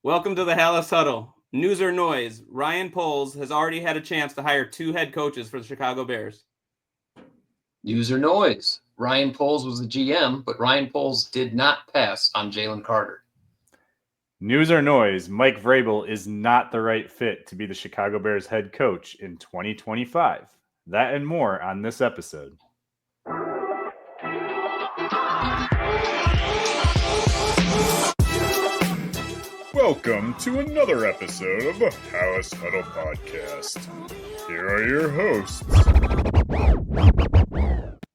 Welcome to the Halas Huddle. News or noise, Ryan Poles has already had a chance to hire 2 head coaches for the Chicago Bears. News or noise, Ryan Poles was the GM, but Ryan Poles did not pass on Jalen Carter. News or noise, Mike Vrabel is not the right fit to be the Chicago Bears head coach in 2025. That and more on this episode. Welcome to another episode of the Halas Huddle podcast. Here are your hosts.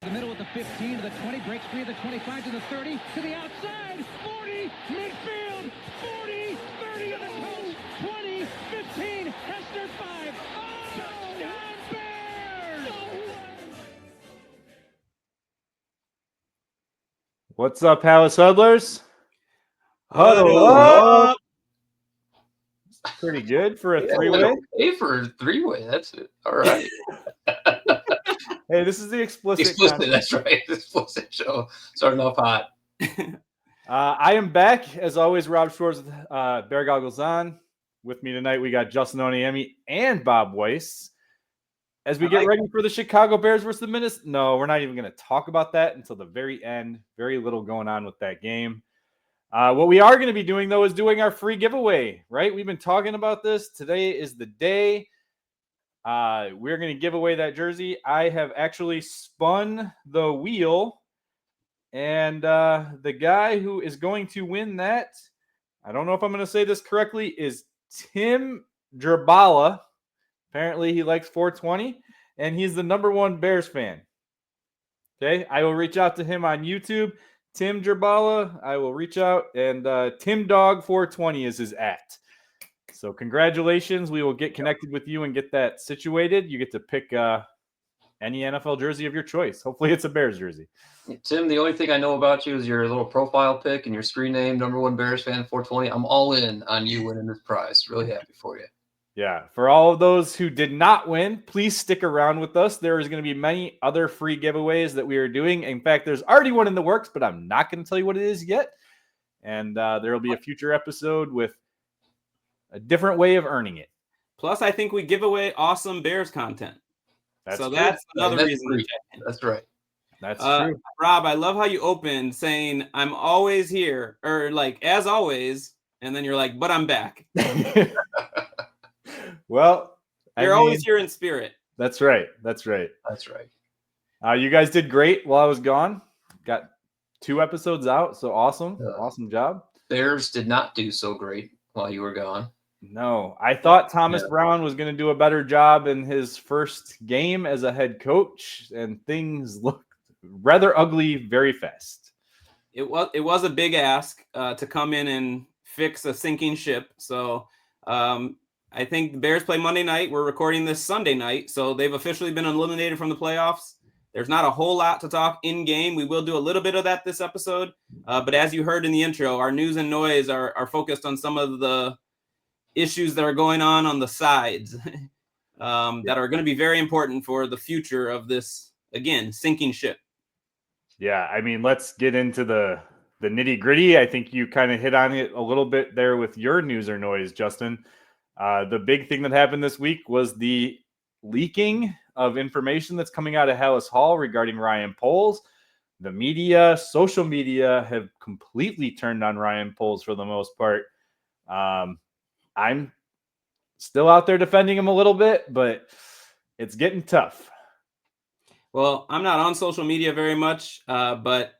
The middle of the 15 to the 20, breaks free of the 25 to the 30, to the outside, 40, midfield, 40, 30 of the coast, 20, 15, Hester 5, touchdown Bears! What's up, Halas Huddlers? Huddle up! Pretty good for a Yeah, three-way. Okay for a three-way, that's it. All right. Hey, this is the explicit Explicit, that's right. Explicit show. Starting off hot. I am back, as always, Rob Schwartz with Bear Goggles On. With me tonight, we got Justin Oniemi and Bob Weiss. As we get ready for the Chicago Bears versus the Minnesota. No, we're not even going to talk about that until the very end. Very little going on with that game. What we are going to be doing, though, is doing our free giveaway, right? We've been talking about this. Today is the day. We're going to give away that jersey. I have actually spun the wheel, and the guy who is going to win that, I don't know if I'm going to say this correctly, is Tim Gerbala. Apparently, he likes 420, and he's the #1 Bears fan. Okay, I will reach out to him on YouTube. Tim Gerbala, I will reach out, and TimDog420 is his @. So congratulations. We will get connected with you and get that situated. You get to pick any NFL jersey of your choice. Hopefully it's a Bears jersey. Tim, the only thing I know about you is your little profile pic and your screen name, #1 Bears fan 420. I'm all in on you winning this prize. Really happy for you. Yeah. For all of those who did not win, please stick around with us. There is going to be many other free giveaways that we are doing. In fact, there's already one in the works, but I'm not going to tell you what it is yet. And there will be a future episode with a different way of earning it. Plus, I think we give away awesome Bears content. That's another reason to check in. That's right. That's true. Rob, I love how you opened saying, I'm always here, or like, as always, and then you're like, but I'm back. Well, you're always here in spirit. That's right. You guys did great while I was gone. Got 2 episodes out, so awesome. Awesome job. Bears did not do so great while you were gone. No, I thought Thomas Brown was going to do a better job in his first game as a head coach, and things looked rather ugly very fast. It was a big ask to come in and fix a sinking ship. So I think the Bears play Monday night. We're recording this Sunday night, so they've officially been eliminated from the playoffs. There's not a whole lot to talk in game. We will do a little bit of that this episode. But as you heard in the intro, our news and noise are focused on some of the issues that are going on the sides that are going to be very important for the future of this, again, sinking ship. Yeah, I mean, let's get into the nitty gritty. I think you kind of hit on it a little bit there with your news or noise, Justin. The big thing that happened this week was the leaking of information that's coming out of Halas Hall regarding Ryan Poles. The media, social media have completely turned on Ryan Poles for the most part. I'm still out there defending him a little bit, but it's getting tough. Well, I'm not on social media very much, but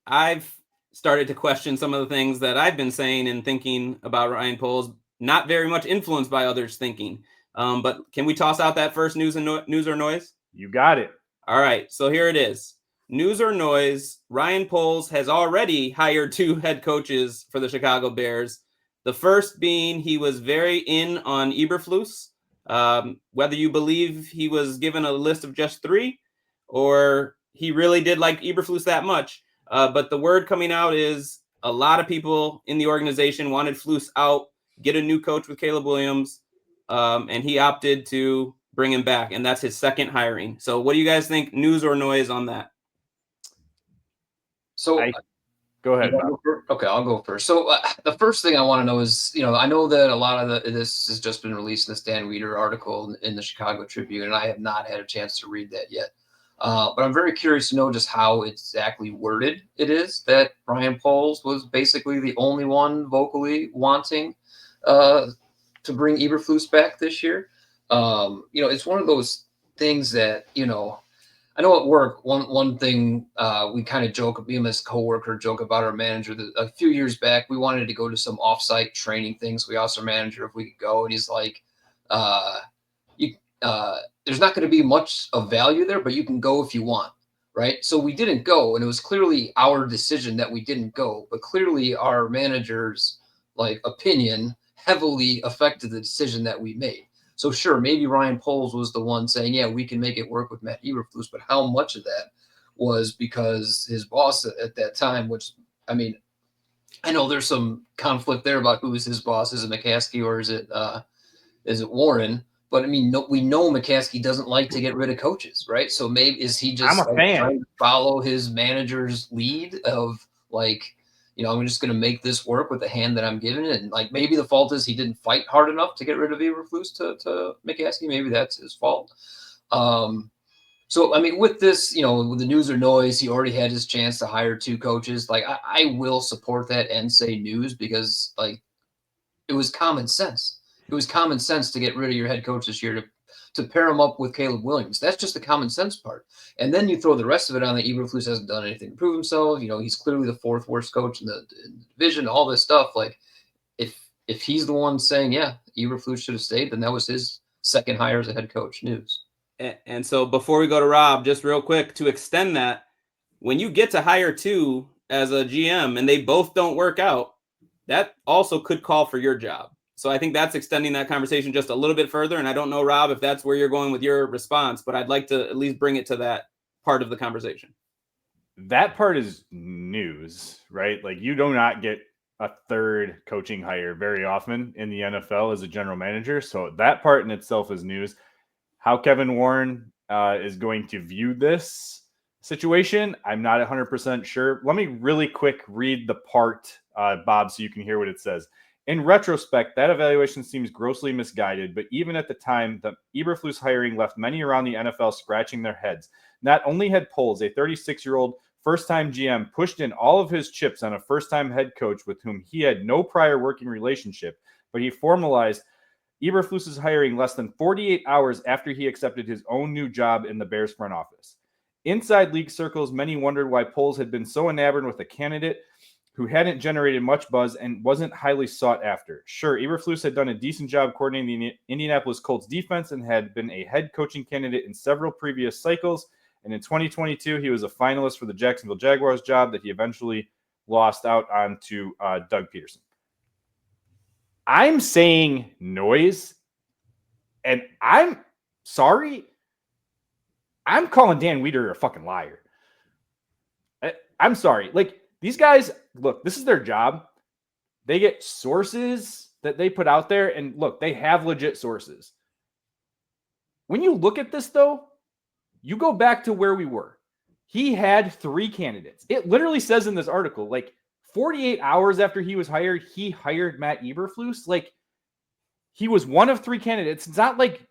I've started to question some of the things that I've been saying and thinking about Ryan Poles, not very much influenced by others' thinking. But can we toss out that first news or noise? You got it. All right, so here it is. News or noise, Ryan Poles has already hired 2 head coaches for the Chicago Bears. The first being he was very in on Eberflus. Whether you believe he was given a list of just 3 or he really did like Eberflus that much. But the word coming out is a lot of people in the organization wanted Flus out, get a new coach with Caleb Williams, and he opted to bring him back, and that's his second hiring. So what do you guys think, news or noise on that? So Go ahead, Bob. Okay, I'll go first. So the first thing I want to know is, I know that a lot of this has just been released in this Dan Weeder article in the Chicago Tribune, and I have not had a chance to read that yet. But I'm very curious to know just how exactly worded it is that Ryan Poles was basically the only one vocally wanting to bring Eberflus back this year. It's one of those things that, I know at work, one thing we kind of joke, me and his coworker joke about our manager that a few years back, we wanted to go to some offsite training things. We asked our manager if we could go, and he's like, there's not going to be much of value there, but you can go if you want. Right. So we didn't go, and it was clearly our decision that we didn't go, but clearly our manager's opinion heavily affected the decision that we made. So sure, maybe Ryan Poles was the one saying, yeah, we can make it work with Matt Eberflus, but how much of that was because his boss at that time, which, I mean, I know there's some conflict there about who is his boss. Is it McCaskey or is it Warren? But I mean, we know McCaskey doesn't like to get rid of coaches, right? So maybe is he just trying to follow his manager's lead of I'm just going to make this work with the hand that I'm given it. And maybe the fault is he didn't fight hard enough to get rid of Eberflus to McCaskey. Maybe that's his fault. So, I mean, with this, with the news or noise, he already had his chance to hire 2 coaches. I will support that and say news because it was common sense. It was common sense to get rid of your head coach this year to pair him up with Caleb Williams. That's just the common sense part. And then you throw the rest of it on that Eberflus hasn't done anything to prove himself. He's clearly the 4th worst coach in the division, all this stuff. If he's the one saying, yeah, Eberflus should have stayed, then that was his second hire as a head coach. News. And so before we go to Rob, just real quick to extend that, when you get to hire 2 as a GM and they both don't work out, that also could call for your job. So I think that's extending that conversation just a little bit further. And I don't know, Rob, if that's where you're going with your response, but I'd like to at least bring it to that part of the conversation. That part is news, right? You do not get a 3rd coaching hire very often in the NFL as a general manager. So that part in itself is news. How Kevin Warren is going to view this situation, I'm not 100% sure. Let me really quick read the part, Bob, so you can hear what it says. In retrospect, that evaluation seems grossly misguided, but even at the time, the Eberflus hiring left many around the NFL scratching their heads. Not only had Poles, a 36-year-old first-time GM, pushed in all of his chips on a first-time head coach with whom he had no prior working relationship, but he formalized Eberflus's hiring less than 48 hours after he accepted his own new job in the Bears front office. Inside league circles, many wondered why Poles had been so enamored with a candidate who hadn't generated much buzz and wasn't highly sought after. Sure, Eberflus had done a decent job coordinating the Indianapolis Colts defense and had been a head coaching candidate in several previous cycles. And in 2022, he was a finalist for the Jacksonville Jaguars job that he eventually lost out on to Doug Peterson. I'm saying noise, and I'm sorry. I'm calling Dan Weeder a fucking liar. I'm sorry. These guys, look, this is their job. They get sources that they put out there, and look, they have legit sources. When you look at this, though, you go back to where we were. He had 3 candidates. It literally says in this article, 48 hours after he was hired, he hired Matt Eberflus. He was one of 3 candidates. It's not like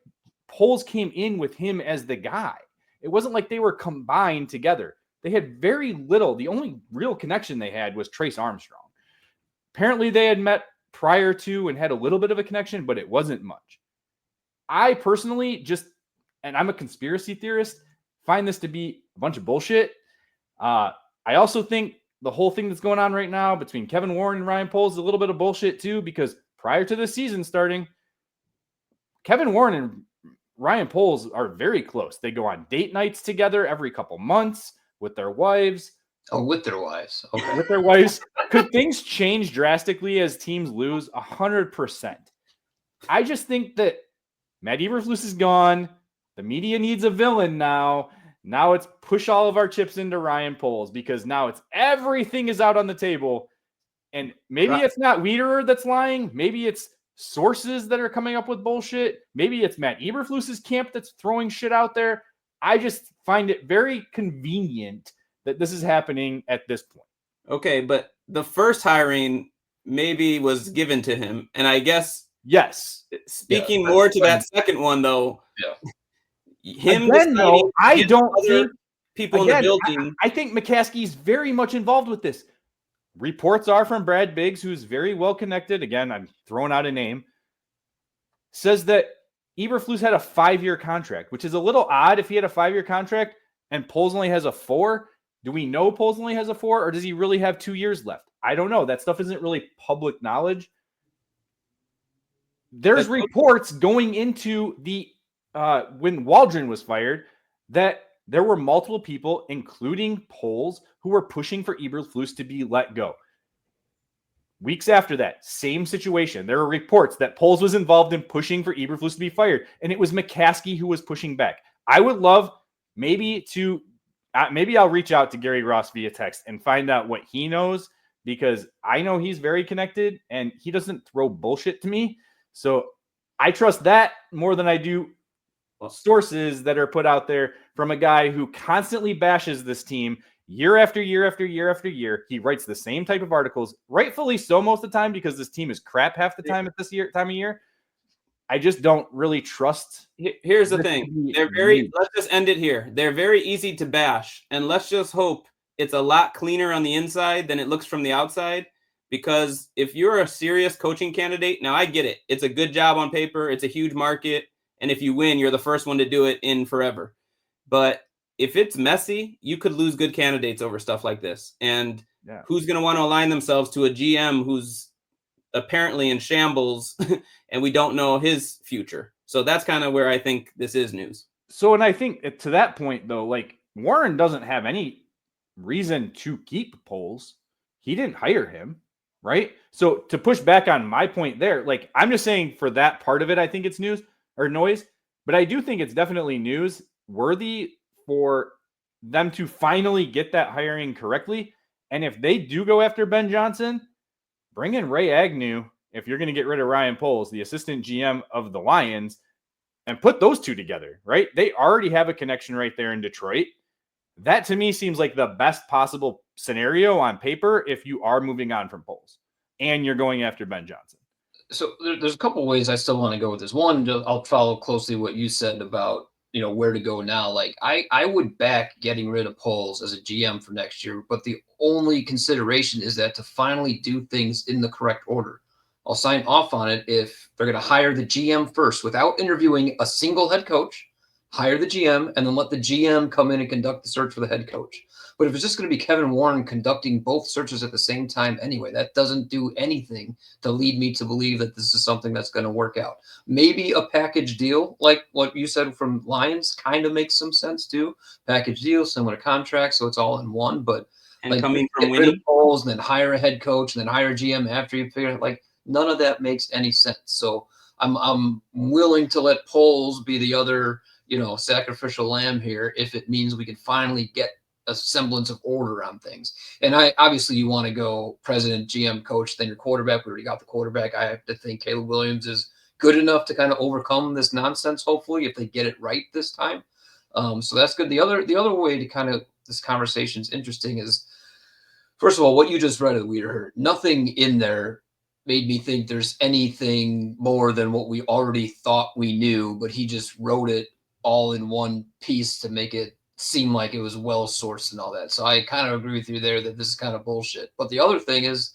Poles came in with him as the guy. It wasn't like they were combined together. They had very little. The only real connection they had was Trace Armstrong. Apparently, they had met prior to and had a little bit of a connection, but it wasn't much. I personally and I'm a conspiracy theorist, find this to be a bunch of bullshit. I also think the whole thing that's going on right now between Kevin Warren and Ryan Poles is a little bit of bullshit too, because prior to the season starting, Kevin Warren and Ryan Poles are very close. They go on date nights together every couple months with their wives. Oh, with their wives. Okay. With their wives. Could things change drastically as teams lose? 100%. I just think that Matt Eberflus is gone. The media needs a villain now. Now it's push all of our chips into Ryan Poles, because now everything is out on the table. And maybe it's not Weeder that's lying. Maybe it's sources that are coming up with bullshit. Maybe it's Matt Eberflus's camp that's throwing shit out there. I just find it very convenient that this is happening at this point. Okay, but the first hiring maybe was given to him, and I guess Yes. speaking more to that second one though, him Again, deciding though, I against don't other think people in the again. building. I think McCaskey's very much involved with this. Reports are from Brad Biggs, who's very well connected. Again, I'm throwing out a name. Says that Eberflus had a 5-year contract, which is a little odd if he had a 5-year contract and Poles only has a 4. Do we know Poles only has a 4, or does he really have 2 years left? I don't know. That stuff isn't really public knowledge. There's reports going into the when Waldron was fired that there were multiple people, including Poles, who were pushing for Eberflus to be let go. Weeks after that, same situation. There were reports that Poles was involved in pushing for Eberflus to be fired, and it was McCaskey who was pushing back. I would love maybe I'll reach out to Gary Ross via text and find out what he knows, because I know he's very connected and he doesn't throw bullshit to me. So I trust that more than I do sources that are put out there from a guy who constantly bashes this team year after year after year after year. He writes the same type of articles, rightfully so most of the time, because this team is crap half the time at this time of year. I just don't really trust. Here's the thing. Let's just end it here. They're very easy to bash, and let's just hope it's a lot cleaner on the inside than it looks from the outside. Because if you're a serious coaching candidate, now I get it. It's a good job on paper. It's a huge market. And if you win, you're the first one to do it in forever. But if it's messy, you could lose good candidates over stuff like this. And who's going to want to align themselves to a GM who's apparently in shambles and we don't know his future? So that's kind of where I think this is news. So, and I think to that point, though, like Warren doesn't have any reason to keep Poles. He didn't hire him. Right. So to push back on my point there, like I'm just saying for that part of it, I think it's news or noise, but I do think it's definitely news worthy for them to finally get that hiring correctly. And if they do go after Ben Johnson, bring in Ray Agnew. If you're going to get rid of Ryan Poles, the assistant GM of the Lions, and put those two together, right? They already have a connection right there in Detroit. That to me seems like the best possible scenario on paper if you are moving on from Poles and you're going after Ben Johnson. So there's a couple ways I still want to go with this. One, I'll follow closely what you said about, where to go now. Like I would back getting rid of Poles as a GM for next year, but the only consideration is that to finally do things in the correct order. I'll sign off on it if they're going to hire the GM first without interviewing a single head coach. Hire the GM and then let the GM come in and conduct the search for the head coach. But if it's just going to be Kevin Warren conducting both searches at the same time anyway, that doesn't do anything to lead me to believe that this is something that's going to work out. Maybe a package deal, like what you said from Lions, kind of makes some sense too. Package deal, similar contract, so it's all in one. But and coming from winning polls, and then hire a head coach, and then hire a GM after you figure it, like none of that makes any sense. So I'm willing to let Poles be the other, sacrificial lamb here if it means we can finally get a semblance of order on things. And obviously you want to go president, GM, coach, then your quarterback. We already got the quarterback. I have to think Caleb Williams is good enough to kind of overcome this nonsense, hopefully, if they get it right this time. So that's good. The other way to kind of this conversation is interesting is, first of all, what you just read of Wiederhurt, nothing in there made me think there's anything more than what we already thought we knew, but he just wrote it all in one piece to make it seem like it was well sourced and all that. So I kind of agree with you there that this is kind of bullshit. But the other thing is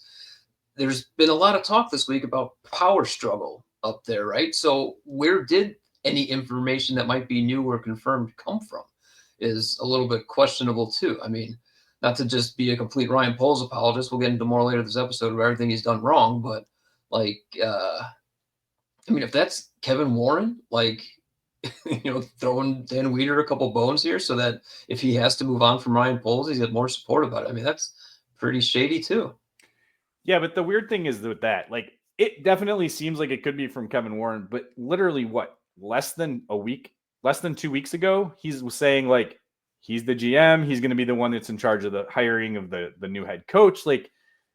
there's been a lot of talk this week about power struggle up there, right? So where did any information that might be new or confirmed come from is a little bit questionable too. I mean, not to just be a complete Ryan Poles apologist. We'll get into more later this episode of everything he's done wrong. But if that's Kevin Warren, throwing Dan Weeder a couple bones here so that if he has to move on from Ryan Poles, he's got more support about it. I mean, that's pretty shady too. Yeah, but the weird thing is with that, it definitely seems like it could be from Kevin Warren, but literally less than 2 weeks ago, he was saying he's the GM. He's going to be the one that's in charge of the hiring of the new head coach.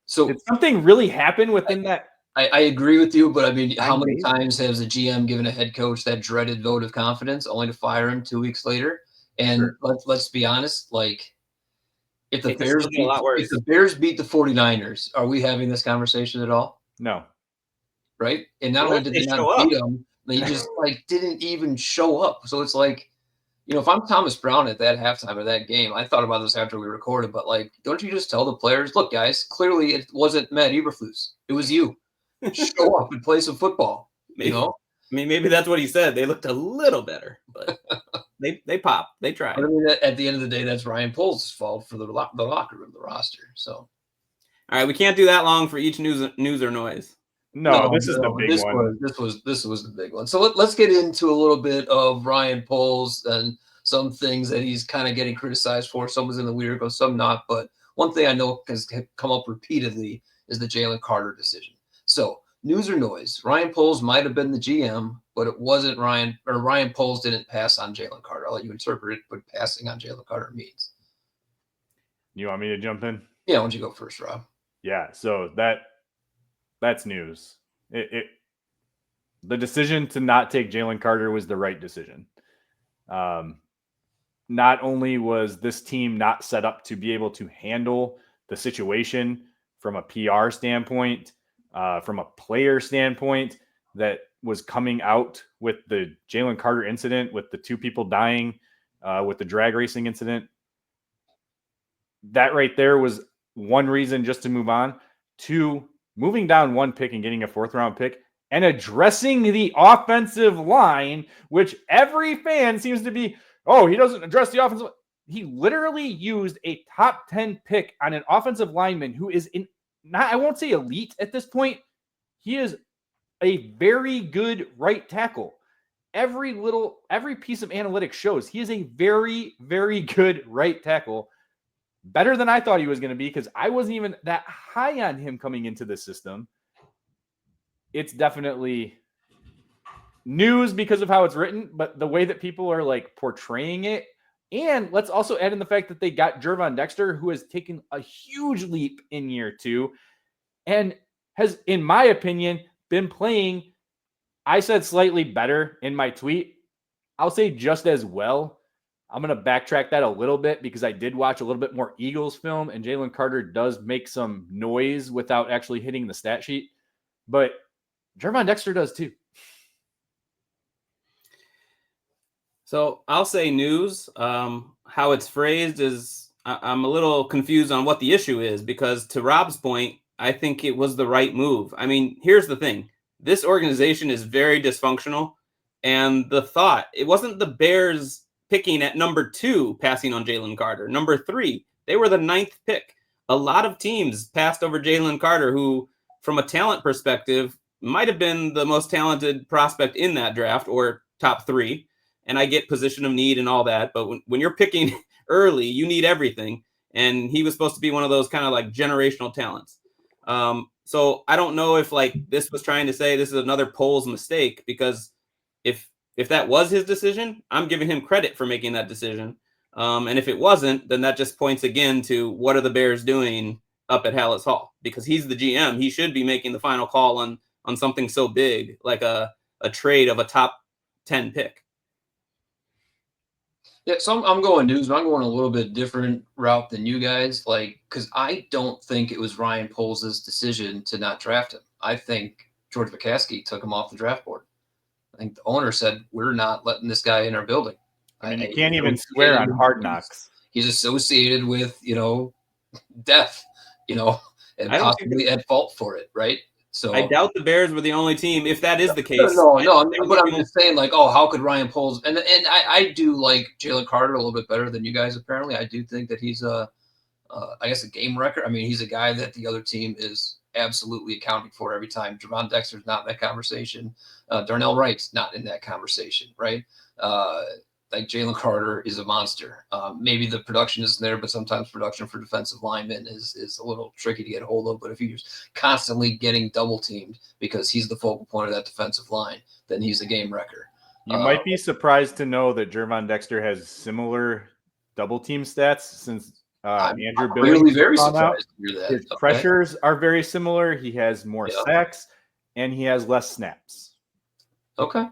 So did something really happen within that? I agree with you, but I mean, how many times has a GM given a head coach that dreaded vote of confidence only to fire him 2 weeks later? And let's be honest, If the It could Bears still get a lot worse. if the Bears beat the 49ers, are we having this conversation at all? No. Right? And not What only if did they they not show beat up? them, they just like didn't even show up. So it's like, if I'm Thomas Brown at that halftime of that game, I thought about this after we recorded, but like, don't you just tell the players, look, guys, clearly it wasn't Matt Eberflus. It was you. Show up and play some football. Maybe, I mean, maybe that's what he said. They looked a little better, but they popped. They tried. But I mean, at the end of the day, that's Ryan Poles' fault for the locker room, the roster. So, all right, we can't do that long for each news or noise. No, this is the big one. This was the big one. So let's get into a little bit of Ryan Poles and some things that he's kind of getting criticized for. Some was in the weird, some not. But one thing I know has come up repeatedly is the Jalen Carter decision. So news or noise, Ryan Poles might have been the GM, but it wasn't Ryan Poles didn't pass on Jalen Carter. I'll let you interpret it, what passing on Jalen Carter means. You want me to jump in? Yeah, why don't you go first, Rob? Yeah, so that's news. The decision to not take Jalen Carter was the right decision. Not only was this team not set up to be able to handle the situation from a PR standpoint, from a player standpoint, that was coming out with the Jalen Carter incident, with the 2 people dying, with the drag racing incident. That right there was one reason just to move on. 2, moving down 1 pick and getting a 4th round pick and addressing the offensive line, which every fan seems to be, oh, he doesn't address the offensive line. He literally used a top 10 pick on an offensive lineman who is I won't say elite at this point. He is a very good right tackle. Every piece of analytics shows he is a very, very good right tackle. Better than I thought he was going to be, because I wasn't even that high on him coming into the system. It's definitely news because of how it's written, but the way that people are like portraying it. And let's also add in the fact that they got Gervon Dexter, who has taken a huge leap in year 2 and has, in my opinion, been playing, I said slightly better in my tweet. I'll say just as well. I'm going to backtrack that a little bit because I did watch a little bit more Eagles film, and Jalen Carter does make some noise without actually hitting the stat sheet. But Gervon Dexter does too. So I'll say news. How it's phrased is I'm a little confused on what the issue is, because to Rob's point, I think it was the right move. I mean, here's the thing. This organization is very dysfunctional. And the thought, it wasn't the Bears picking at number 2, passing on Jalen Carter. Number 3, they were the 9th pick. A lot of teams passed over Jalen Carter, who, from a talent perspective, might have been the most talented prospect in that draft, or top 3. And I get position of need and all that. But when you're picking early, you need everything. And he was supposed to be one of those kind of like generational talents. So I don't know if like this was trying to say this is another Poles mistake, because if that was his decision, I'm giving him credit for making that decision. And if it wasn't, then that just points again to what are the Bears doing up at Halas Hall, because he's the GM. He should be making the final call on something so big, like a trade of a top 10 pick. Yeah, so I'm going news, but I'm going a little bit different route than you guys, because I don't think it was Ryan Poles' decision to not draft him. I think George McCaskey took him off the draft board. I think the owner said, we're not letting this guy in our building. I mean, you can't even swear on Hard Knocks. He's associated with, death, and possibly at fault for it, right? So I doubt the Bears were the only team, if that is the case. No. But I'm just saying, how could Ryan Poles? And I do like Jalen Carter a little bit better than you guys. Apparently, I do think that he's I guess a game wrecker. I mean, he's a guy that the other team is absolutely accounting for every time. Gervon Dexter's not in that conversation. Darnell Wright's not in that conversation, right? Like Jalen Carter is a monster. Maybe the production isn't there, but sometimes production for defensive linemen is a little tricky to get a hold of. But if he's constantly getting double teamed because he's the focal point of that defensive line, then he's a game wrecker. You might be surprised to know that Gervon Dexter has similar double team stats, since Andrew Billings. I'm really very surprised to hear that. His pressures are very similar. He has more sacks and he has less snaps. Okay.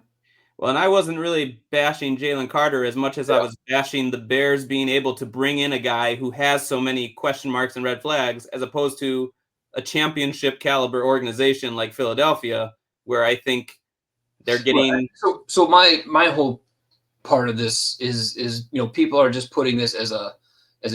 Well, and I wasn't really bashing Jalen Carter as much as I was bashing the Bears being able to bring in a guy who has so many question marks and red flags, as opposed to a championship caliber organization like Philadelphia, where I think they're getting. So my whole part of this is people are just putting this as a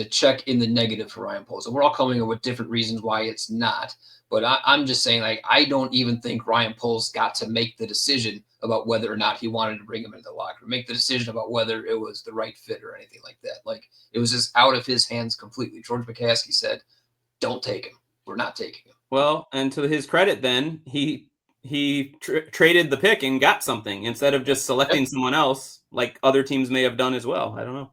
check in the negative for Ryan Poles, and we're all coming up with different reasons why it's not. But I'm just saying, like, I don't even think Ryan Poles got to make the decision about whether or not he wanted to bring him into the locker room, make the decision about whether it was the right fit or anything like that. Like, it was just out of his hands completely. George McCaskey said, "Don't take him. We're not taking him." Well, and to his credit, then he traded the pick and got something instead of just selecting someone else, like other teams may have done as well. I don't know.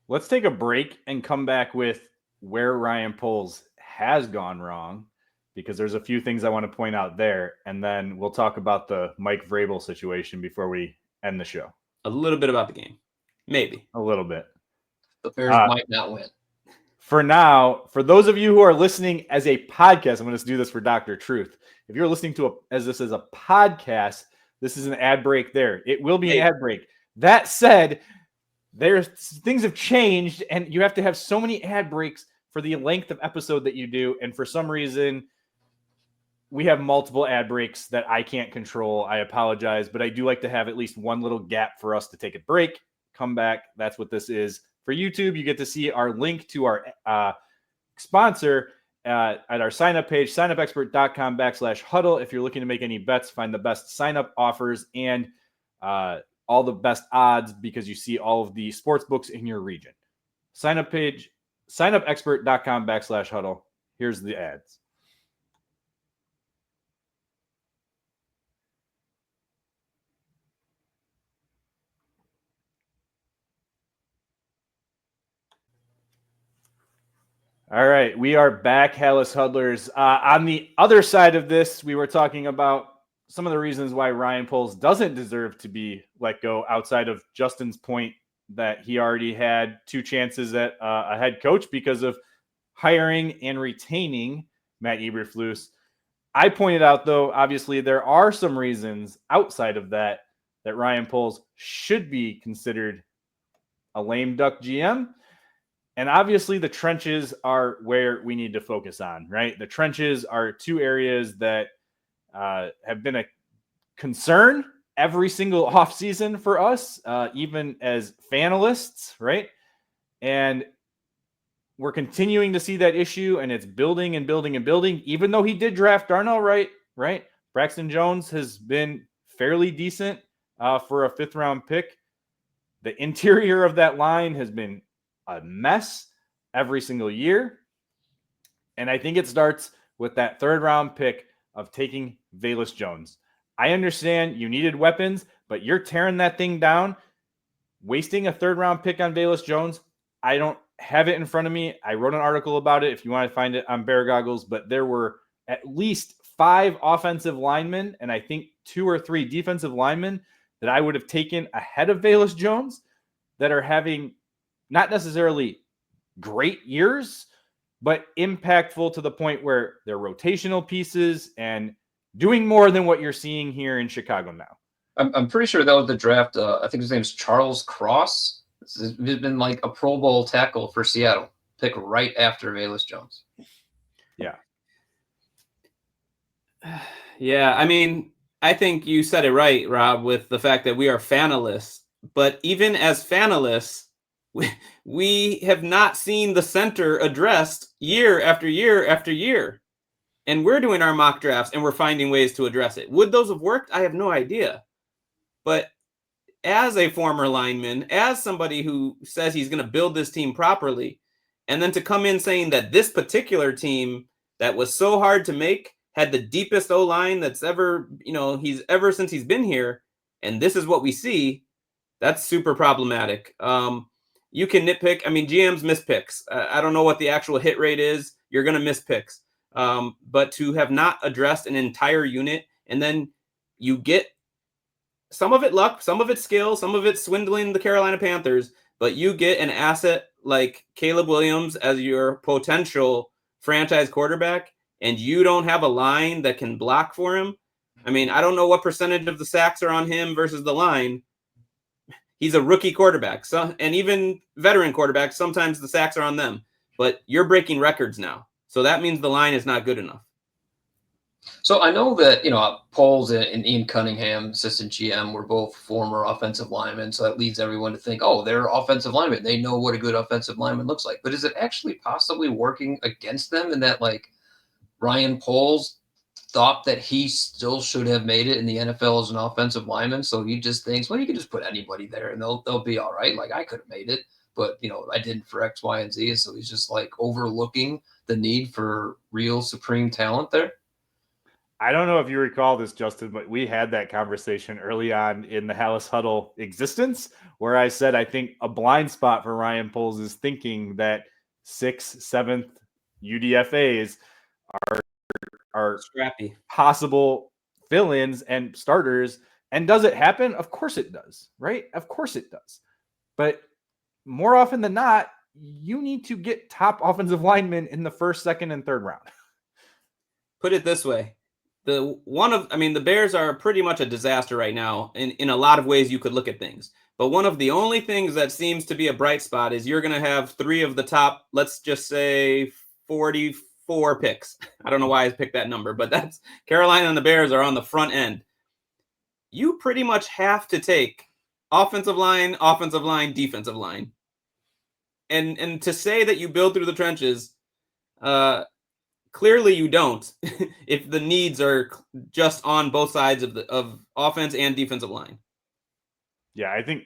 Let's take a break and come back with where Ryan Poles has gone wrong, because there's a few things I want to point out there. And then we'll talk about the Mike Vrabel situation before we end the show. A little bit about the game. Maybe. A little bit. The Bears might not win. For now, for those of you who are listening as a podcast, I'm going to do this for Dr. Truth. If you're listening to this as a podcast, this is an ad break there. It will be an ad break. That said, things have changed, and you have to have so many ad breaks for the length of episode that you do. And for some reason, we have multiple ad breaks that I can't control. I apologize, but I do like to have at least one little gap for us to take a break, come back. That's what this is. For YouTube, you get to see our link to our sponsor at our sign-up page, signupexpert.com/huddle. If you're looking to make any bets, find the best sign-up offers and all the best odds, because you see all of the sports books in your region. Sign-up page, signupexpert.com/huddle. Here's the ads. All right, we are back, Halas Huddlers. On the other side of this, we were talking about some of the reasons why Ryan Poles doesn't deserve to be let go, outside of Justin's point that he already had 2 chances at a head coach because of hiring and retaining Matt Eberflus. I pointed out, though, obviously there are some reasons outside of that Ryan Poles should be considered a lame duck GM. And obviously the trenches are where we need to focus on, right? The trenches are 2 areas that have been a concern every single offseason for us, even as fanalists, right? And we're continuing to see that issue, and it's building and building and building, even though he did draft Darnell, right? Braxton Jones has been fairly decent for a 5th-round pick. The interior of that line has been a mess every single year. And I think it starts with that 3rd-round pick of taking Velus Jones. I understand you needed weapons, but you're tearing that thing down. Wasting a 3rd-round pick on Velus Jones, I don't have it in front of me. I wrote an article about it if you want to find it on Bear Goggles, but there were at least 5 offensive linemen and I think 2 or 3 defensive linemen that I would have taken ahead of Velus Jones that are having not necessarily great years, but impactful to the point where they're rotational pieces and doing more than what you're seeing here in Chicago now. I'm pretty sure that was the draft. I think his name is Charles Cross. He's been like a Pro Bowl tackle for Seattle. Pick right after Velus Jones. Yeah. Yeah, I mean, I think you said it right, Rob, with the fact that we are fanalists. But even as fanalists, we have not seen the center addressed year after year after year. And we're doing our mock drafts and we're finding ways to address it. Would those have worked? I have no idea. But as a former lineman, as somebody who says he's going to build this team properly, and then to come in saying that this particular team that was so hard to make had the deepest O-line that's ever, he's ever since he's been here, and this is what we see, that's super problematic. You can nitpick. I mean, GMs miss picks. I don't know what the actual hit rate is. You're going to miss picks. But to have not addressed an entire unit, and then you get some of it luck, some of it skill, some of it swindling the Carolina Panthers, but you get an asset like Caleb Williams as your potential franchise quarterback, and you don't have a line that can block for him. I mean, I don't know what percentage of the sacks are on him versus the line. He's a rookie quarterback, and even veteran quarterbacks, sometimes the sacks are on them. But you're breaking records now. So that means the line is not good enough. So I know that, Poles and Ian Cunningham, assistant GM, were both former offensive linemen. So that leads everyone to think, oh, they're offensive linemen. They know what a good offensive lineman looks like. But is it actually possibly working against them in that, like, Ryan Poles thought that he still should have made it in the NFL as an offensive lineman? So he just thinks, well, you can just put anybody there and they'll be all right. Like, I could have made it, but, I didn't for X, Y, and Z. And so he's just, like, overlooking the need for real supreme talent there. I don't know if you recall this, Justin, but we had that conversation early on in the Halas Huddle existence where I said I think a blind spot for Ryan Poles is thinking that 6th, 7th UDFAs are scrappy possible fill-ins and starters. And does it happen? Of course it does, right? Of course it does. But more often than not, you need to get top offensive linemen in the first, second, and third round. Put it this way. The Bears are pretty much a disaster right now in a lot of ways you could look at things. But one of the only things that seems to be a bright spot is you're going to have 3 of the top, let's just say 44 picks. I don't know why I picked that number, but that's Carolina and the Bears are on the front end. You pretty much have to take offensive line, defensive line. And to say that you build through the trenches, clearly you don't if the needs are just on both sides of offense and defensive line. Yeah, I think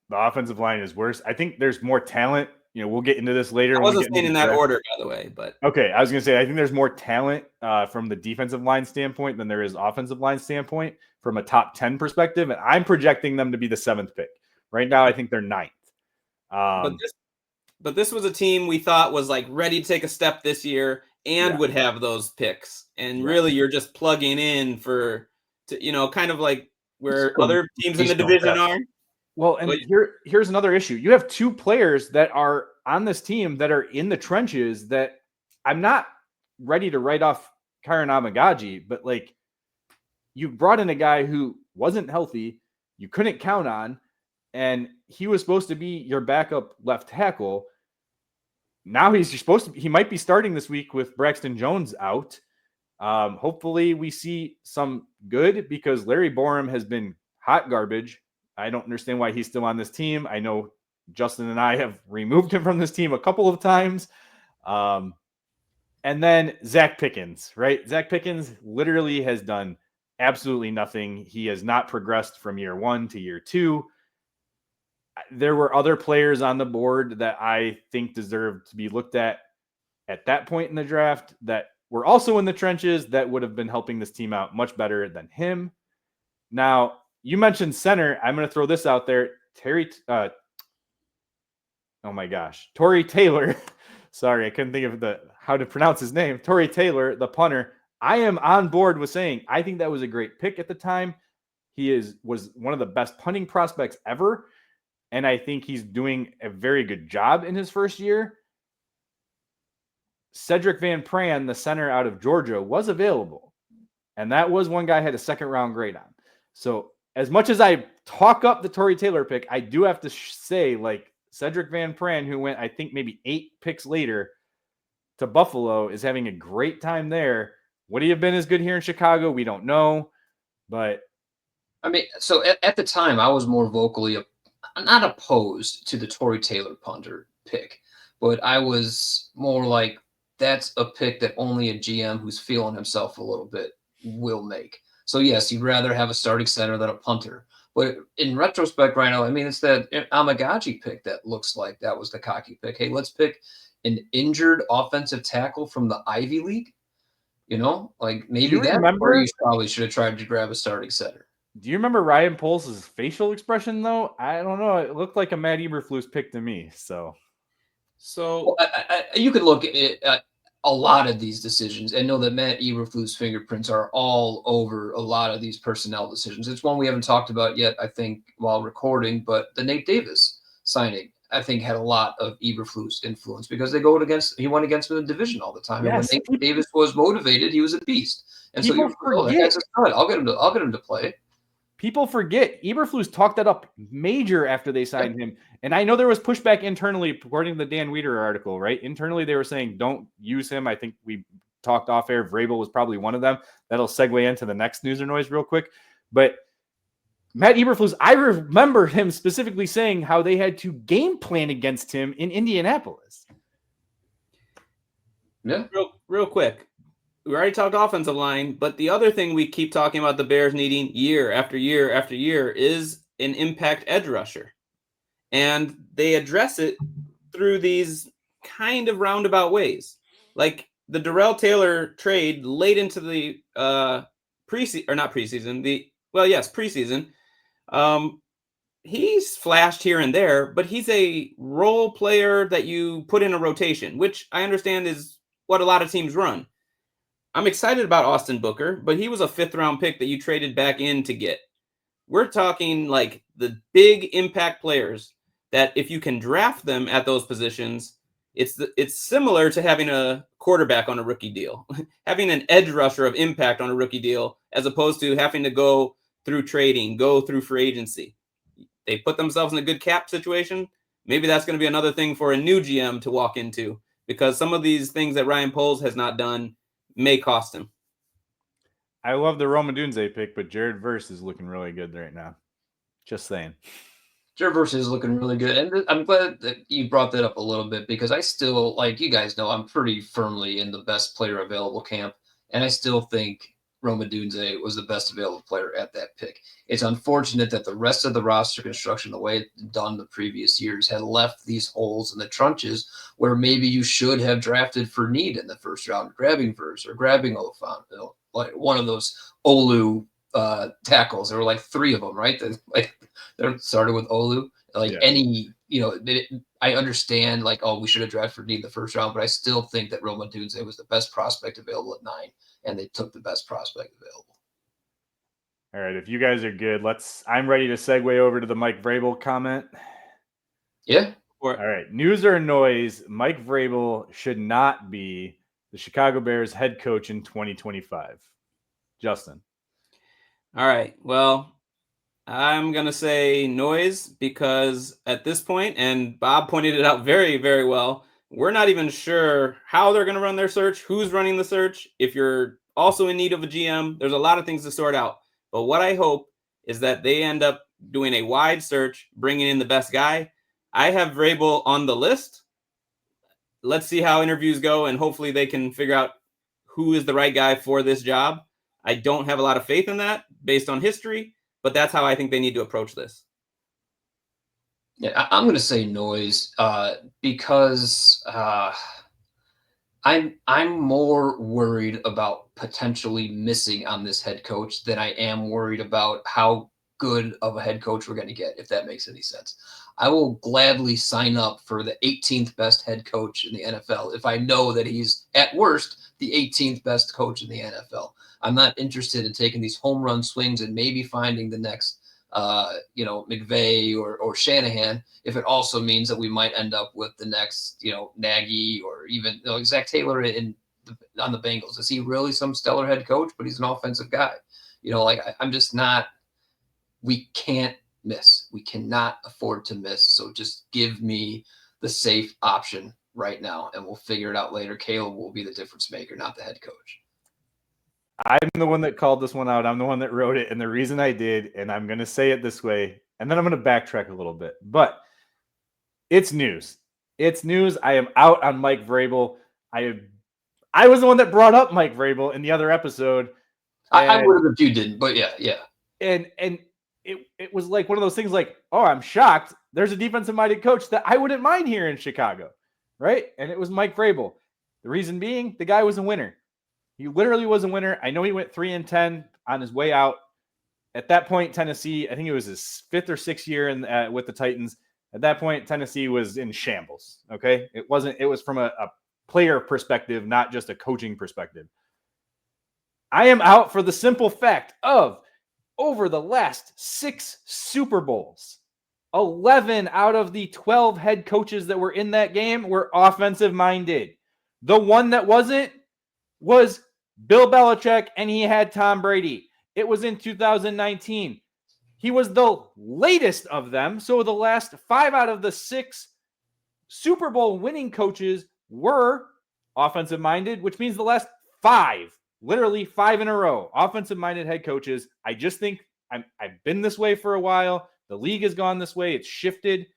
the offensive line is worse. I think there's more talent. We'll get into this later. I wasn't saying in that order, by the way. But okay, I was going to say I think there's more talent from the defensive line standpoint than there is offensive line standpoint from a top 10 perspective. And I'm projecting them to be the 7th pick. Right now, I think they're 9th. But this was a team we thought was like ready to take a step this year and would have those picks. And really, you're just plugging in kind of like where other teams in the division are. Well, and here's another issue. You have 2 players that are on this team that are in the trenches that I'm not ready to write off Kyron Amagaji, but like you brought in a guy who wasn't healthy, you couldn't count on, and he was supposed to be your backup left tackle. Now he might be starting this week with Braxton Jones out. Hopefully we see some good because Larry Borum has been hot garbage. I don't understand why he's still on this team. I know Justin and I have removed him from this team a couple of times. And then Zach Pickens, right? Zach Pickens literally has done absolutely nothing. He has not progressed from year 1 to year 2. There were other players on the board that I think deserved to be looked at that point in the draft that were also in the trenches that would have been helping this team out much better than him. Now, you mentioned center. I'm going to throw this out there. Tory Taylor. Sorry, I couldn't think of how to pronounce his name. Tory Taylor, the punter. I am on board with saying I think that was a great pick at the time. He was one of the best punting prospects ever. And I think he's doing a very good job in his first year. Cedric Van Pran, the center out of Georgia, was available. And that was one guy I had a 2nd round grade on. So as much as I talk up the Tory Taylor pick, I do have to say, like, Cedric Van Pran, who went, I think, maybe 8 picks later to Buffalo, is having a great time there. Would he have been as good here in Chicago? We don't know. But I mean, so at the time, I was more vocally not opposed to the Tory Taylor punter pick, but I was more like, that's a pick that only a GM who's feeling himself a little bit will make. So yes, you'd rather have a starting center than a punter. But in retrospect right now, I mean, it's that Amagaji pick that looks like that was the cocky pick. Hey, let's pick an injured offensive tackle from the Ivy League. Like maybe that's where you probably should have tried to grab a starting center. Do you remember Ryan Poles' facial expression, though? I don't know. It looked like a Matt Eberflus pick to me. So you could look at a lot of these decisions and know that Matt Eberflus' fingerprints are all over a lot of these personnel decisions. It's one we haven't talked about yet, I think, while recording, but the Nate Davis signing. I think, had a lot of Eberflus influence because he went against him in the division all the time. Yes. And when Davis was motivated, he was a beast. And so People Eberflus, that guy's a stud. I'll get him to play. People forget Eberflus talked that up major after they signed him. And I know there was pushback internally, according to the Dan Wieder article, right? Internally, they were saying, don't use him. I think we talked off air. Vrabel was probably one of them. That'll segue into the next news or noise real quick. But Matt Eberflus, I remember him specifically saying how they had to game plan against him in Indianapolis. Yeah. Real quick. We already talked offensive line, but the other thing we keep talking about the Bears needing year after year after year is an impact edge rusher. And they address it through these kind of roundabout ways. Like the Darrell Taylor trade late into the preseason. He's flashed here and there, but he's a role player that you put in a rotation, which I understand is what a lot of teams run. I'm excited about Austin Booker, but he was a 5th-round pick that you traded back in to get. We're talking like the big impact players that if you can draft them at those positions, it's similar to having a quarterback on a rookie deal, having an edge rusher of impact on a rookie deal, as opposed to having to go through trading, go through free agency. They put themselves in a good cap situation. Maybe that's going to be another thing for a new GM to walk into, because some of these things that Ryan Poles has not done may cost him. I love the Roma Dunze pick, but Jared Verse is looking really good right now. Just saying. Jared Verse is looking really good. And I'm glad that you brought that up a little bit because I still, like you guys know, I'm pretty firmly in the best player available camp. And I still think Roma Dunze was the best available player at that pick. It's unfortunate that the rest of the roster construction, the way it's done the previous years, had left these holes in the trenches where maybe you should have drafted for need in the first round, grabbing Verse or grabbing Olafon, like one of those Olu tackles. There were like 3 of them, right? They started with Olu. I understand like, oh, we should have drafted for need in the first round, but I still think that Roma Dunze was the best prospect available at 9. And they took the best prospect available. All right, if you guys are good, I'm ready to segue over to the Mike Vrabel comment. Yeah. All right, news or noise, Mike Vrabel should not be the Chicago Bears head coach in 2025. Justin. All right, well, I'm going to say noise because at this point, and Bob pointed it out very, very well, we're not even sure how they're going to run their search, who's running the search. If you're also in need of a GM, there's a lot of things to sort out. But what I hope is that they end up doing a wide search, bringing in the best guy. I have Vrabel on the list. Let's see how interviews go, and hopefully they can figure out who is the right guy for this job. I don't have a lot of faith in that based on history, but that's how I think they need to approach this. Yeah, I'm going to say noise because I'm more worried about potentially missing on this head coach than I am worried about how good of a head coach we're going to get, if that makes any sense. I will gladly sign up for the 18th best head coach in the NFL if I know that he's, at worst, the 18th best coach in the NFL. I'm not interested in taking these home run swings and maybe finding the next McVay or Shanahan, if it also means that we might end up with the next, Nagy or even Zach Taylor on the Bengals. Is he really some stellar head coach? But he's an offensive guy. I'm just not. We can't miss. We cannot afford to miss. So just give me the safe option right now, and we'll figure it out later. Caleb will be the difference maker, not the head coach. I'm the one that called this one out. I'm the one that wrote it. And the reason I did, and I'm going to say it this way, and then I'm going to backtrack a little bit, but it's news. It's news. I am out on Mike Vrabel. I was the one that brought up Mike Vrabel in the other episode. I would have if you didn't, but yeah. And it was like one of those things like, oh, I'm shocked. There's a defensive-minded coach that I wouldn't mind here in Chicago, right? And it was Mike Vrabel. The reason being, the guy was a winner. He literally was a winner. I know he went 3-10 on his way out. At that point, Tennessee, I think it was his 5th or 6th year with the Titans. At that point, Tennessee was in shambles. Okay, it was from a player perspective, not just a coaching perspective. I am out for the simple fact of over the last 6 Super Bowls, 11 out of the 12 head coaches that were in that game were offensive minded. The one that wasn't was Bill Belichick, and he had Tom Brady. It was in 2019. He was the latest of them. So the last 5 out of the 6 Super Bowl winning coaches were offensive minded, which means the last 5, literally 5 in a row, offensive minded head coaches. I just think I've been this way for a while. The league has gone this way. It's shifted.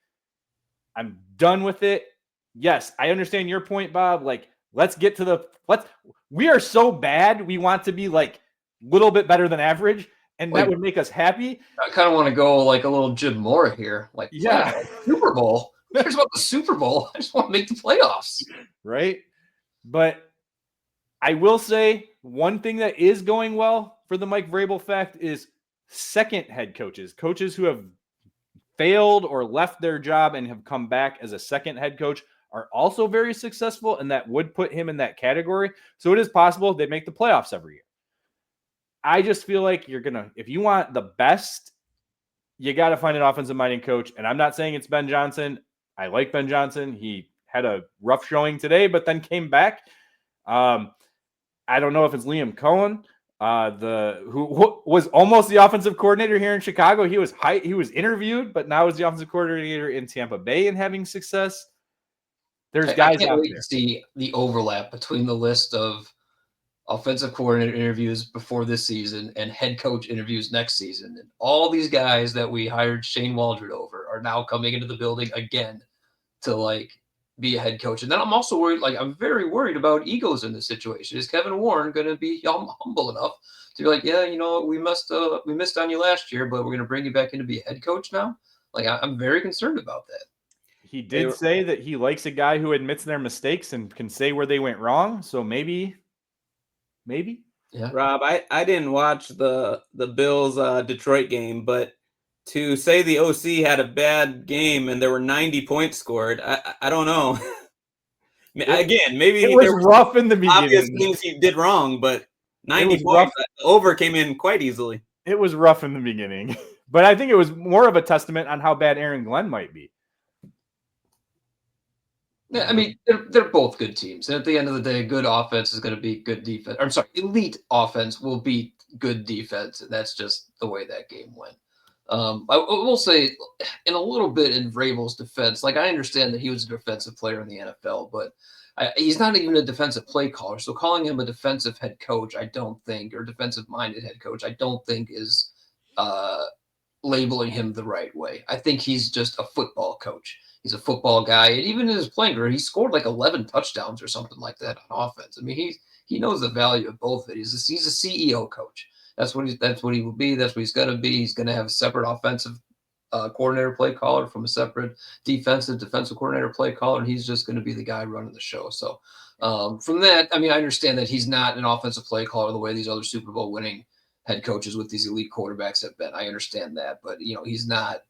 I'm done with it. Yes, I understand your point, Bob. Like, let's get to we are so bad. We want to be like a little bit better than average, and that would make us happy. I kind of want to go like a little Jim Mora here. Like, yeah, Super Bowl. Who cares about the Super Bowl? I just want to make the playoffs. Right. But I will say one thing that is going well for the Mike Vrabel fact is second head coaches who have failed or left their job and have come back as a second head coach are also very successful, and that would put him in that category. So it is possible they make the playoffs every year. I just feel like if you want the best, you got to find an offensive-minded coach. And I'm not saying it's Ben Johnson. I like Ben Johnson. He had a rough showing today, but then came back. I don't know if it's Liam Cohen, who was almost the offensive coordinator here in Chicago. He was interviewed, but now is the offensive coordinator in Tampa Bay and having success. There's guys I can't out wait there. to see the overlap between the list of offensive coordinator interviews before this season and head coach interviews next season. And all these guys that we hired Shane Waldron over are now coming into the building again to like be a head coach. And then I'm also worried, I'm very worried about egos in this situation. Is Kevin Warren going to be humble enough to be like, yeah, we missed on you last year, but we're going to bring you back in to be a head coach now? I'm very concerned about that. He did say that he likes a guy who admits their mistakes and can say where they went wrong. So maybe. Yeah. Rob, I didn't watch the Bills Detroit game, but to say the OC had a bad game and there were 90 points scored, I don't know. Again, maybe it was there were rough in the beginning. obvious things he did wrong, but 90 points over came in quite easily. It was rough in the beginning, but I think it was more of a testament on how bad Aaron Glenn might be. Yeah, I mean, they're both good teams. And at the end of the day, good offense is going to beat good defense. I'm sorry, elite offense will beat good defense. And that's just the way that game went. I will say, in a little bit in Vrabel's defense, I understand that he was a defensive player in the NFL, but he's not even a defensive play caller. So calling him a defensive head coach, I don't think, or defensive-minded head coach, I don't think is labeling him the right way. I think he's just a football coach. He's a football guy, and even in his playing career, he scored 11 touchdowns or something like that on offense. I mean, he knows the value of both of it. He's a CEO coach. That's what he will be. That's what he's going to be. He's going to have a separate offensive coordinator, play caller, from a separate defensive coordinator, play caller, and he's just going to be the guy running the show. So from that, I mean, I understand that he's not an offensive play caller the way these other Super Bowl winning head coaches with these elite quarterbacks have been. I understand that, but he's not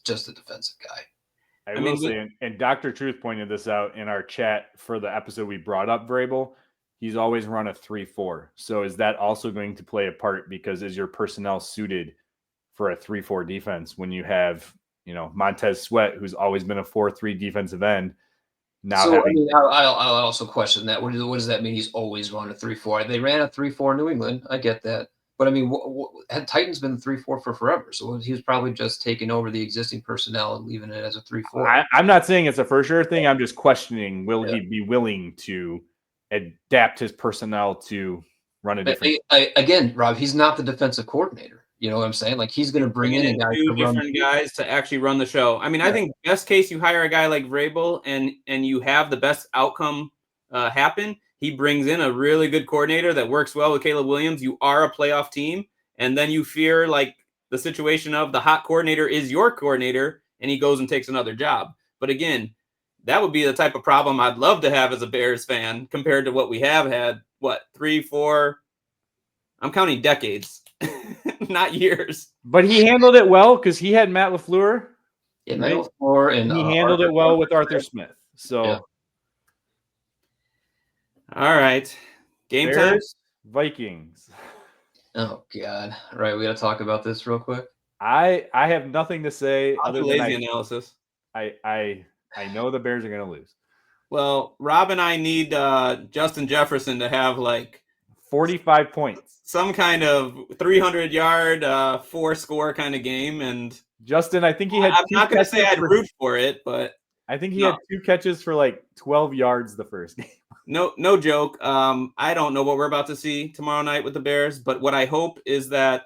just a defensive guy. I will say, and Dr. Truth pointed this out in our chat for the episode we brought up Vrabel. He's always run a 3-4. So is that also going to play a part? Because is your personnel suited for a 3-4 defense when you have, Montez Sweat, who's always been a 4-3 defensive end? Now, so I'll also question that. What does that mean? He's always run a 3-4. They ran a 3-4 New England. I get that. But I mean, had Titans been 3-4 for forever, so he was probably just taking over the existing personnel and leaving it as a 3-4. I'm not saying it's a for sure thing. I'm just questioning: will he be willing to adapt his personnel to run a different? Again, Rob, he's not the defensive coordinator. You know what I'm saying? He's going to bring in two different guys to actually run the show. I mean, I think best case you hire a guy like Vrabel and you have the best outcome happen. He brings in a really good coordinator that works well with Caleb Williams. You are a playoff team, and then you fear the situation of the hot coordinator is your coordinator, and he goes and takes another job. But again, that would be the type of problem I'd love to have as a Bears fan compared to what we have had. 3, 4? I'm counting decades, not years. But he handled it well because he had Matt LaFleur. Yeah, Matt LaFleur, and he handled it well with Arthur Smith. So. Yeah. All right. Game time. Vikings. Oh, God. All right, we got to talk about this real quick. I have nothing to say I'll other do than lazy analysis. I know the Bears are going to lose. Well, Rob and I need Justin Jefferson to have like 45 points. some kind of 300-yard, 4-score kind of game, and Justin, I think he had. I'm not going to say I'd root for it, but I think he had 2 catches for like 12 yards the first game. No joke. I don't know what we're about to see tomorrow night with the Bears, but what I hope is that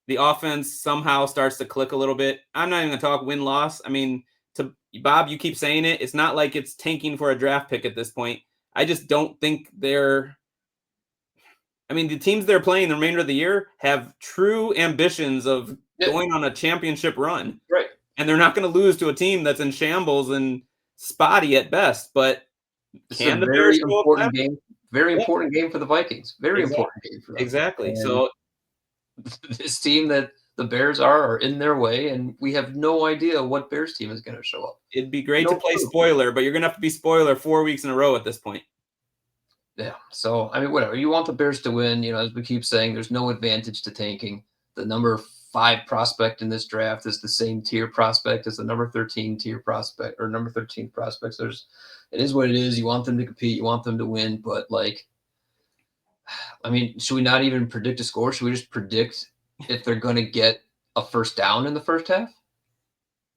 the offense somehow starts to click a little bit. I'm not even going to talk win-loss. I mean, to Bob, you keep saying it. It's not like it's tanking for a draft pick at this point. I just don't think they're – I mean, the teams they're playing the remainder of the year have true ambitions of going on a championship run. Right. And they're not going to lose to a team that's in shambles and spotty at best. But it's can a the very Bears go up important that? game. Very important game for the Vikings. Very Exactly. important game for them. Exactly. And So this team that the Bears are in their way, and we have no idea what Bears team is going to show up. it'd be great No to play clue. spoiler, but you're going to have to be spoiler 4 weeks in a row at this point. Yeah. So, I mean, whatever. You want the Bears to win. You know, as we keep saying, there's no advantage to tanking. The number 5 prospect in this draft is the same tier prospect as the number 13 tier prospect or number 13 prospects. It is what it is. You want them to compete. You want them to win. But, like, I mean, should we not even predict a score? Should we just predict if they're going to get a first down in the first half?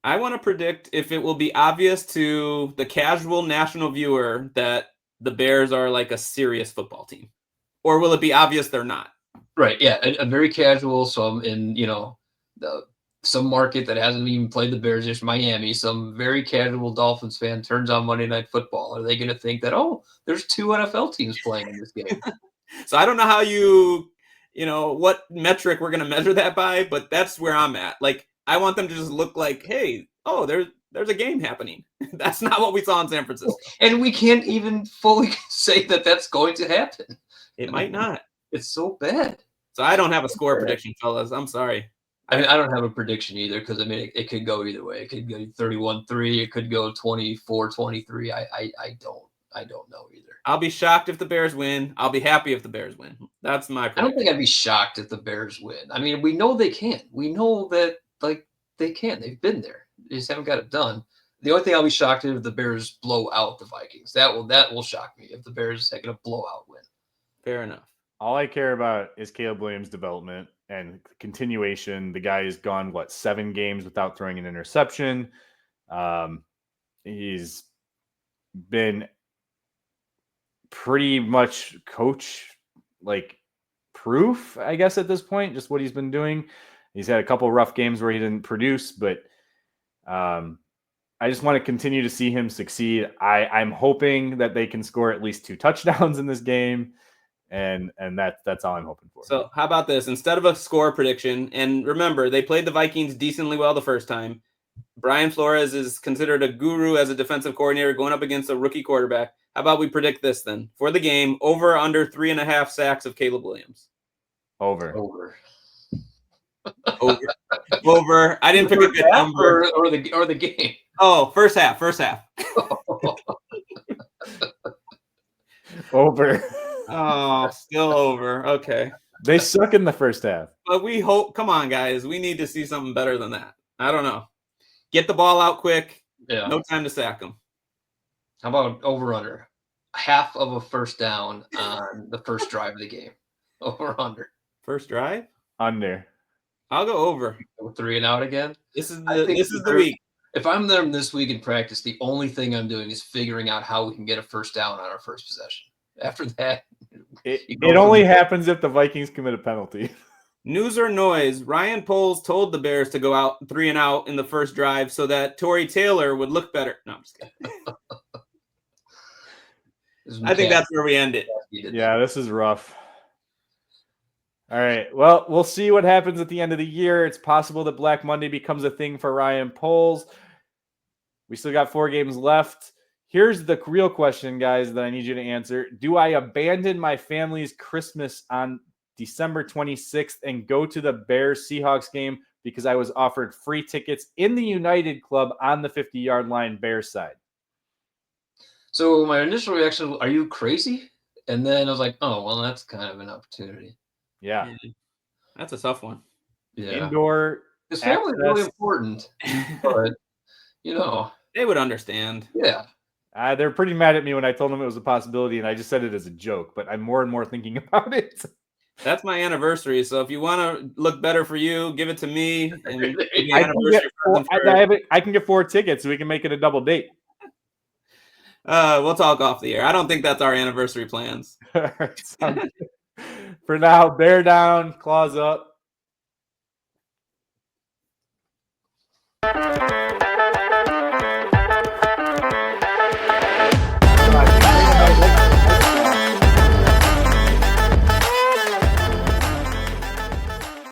I want to predict if it will be obvious to the casual national viewer that the Bears are like a serious football team, or will it be obvious they're not? Right. Yeah. A very casual, some in, some market that hasn't even played the Bears, just Miami, some very casual Dolphins fan turns on Monday Night Football. Are they going to think that, oh, there's 2 NFL teams playing in this game? So I don't know how what metric we're going to measure that by, but that's where I'm at. Like, I want them to just look like, hey, oh, there's a game happening. That's not what we saw in San Francisco. And we can't even fully say that that's going to happen. It might not. It's so bad. So I don't have a score prediction, fellas. I'm sorry. I mean, I don't have a prediction either because, I mean, it could go either way. It could go 31-3. It could go 24-23. I don't know either. I'll be shocked if the Bears win. I'll be happy if the Bears win. That's my prediction. I don't think I'd be shocked if the Bears win. I mean, we know they can. We know that, like, they can. They've been there. They just haven't got it done. The only thing I'll be shocked if the Bears blow out the Vikings. That will shock me if the Bears are going to blowout win. Fair enough. All I care about is Caleb Williams' development and continuation. The guy has gone, 7 games without throwing an interception. He's been pretty much coach proof, I guess, at this point, just what he's been doing. He's had a couple rough games where he didn't produce, but I just want to continue to see him succeed. I'm hoping that they can score at least 2 touchdowns in this game. And that's all I'm hoping for. So how about this? Instead of a score prediction, and remember, they played the Vikings decently well the first time. Brian Flores is considered a guru as a defensive coordinator going up against a rookie quarterback. How about we predict this then? For the game, over or under 3.5 sacks of Caleb Williams? Over. Over. I didn't pick a good number. Or the game. Oh, first half. Over. Oh, still over. Okay. They suck in the first half. But we hope, come on, guys. We need to see something better than that. I don't know. Get the ball out quick. Yeah. No time to sack them. How about over-under? Half of a first down on the first drive of the game. Over-under. First drive? Under. I'll go over. 3 and out again? This is the week. If I'm there this week in practice, the only thing I'm doing is figuring out how we can get a first down on our first possession. After that, it only happens if the Vikings commit a penalty. News or noise, Ryan Poles told the Bears to go out 3 and out in the first drive so that Torrey Taylor would look better. No, I'm just kidding. I think that's where we end it. Yeah, this is rough. All right. Well, we'll see what happens at the end of the year. It's possible that Black Monday becomes a thing for Ryan Poles. We still got 4 games left. Here's the real question, guys, that I need you to answer. Do I abandon my family's Christmas on December 26th and go to the Bears-Seahawks game because I was offered free tickets in the United Club on the 50-yard line Bears side? So my initial reaction, are you crazy? And then I was like, oh, well, that's kind of an opportunity. Yeah. That's a tough one. indoor. His family is really access. important, but They would understand. yeah. They're pretty mad at me when I told them it was a possibility, and I just said it as a joke. But I'm more and more thinking about it. That's my anniversary. So if you want to look better for you, give it to me. And maybe I anniversary present for- I can get 4 tickets, so we can make it a double date. We'll talk off the air. I don't think that's our anniversary plans. For now, bear down, claws up.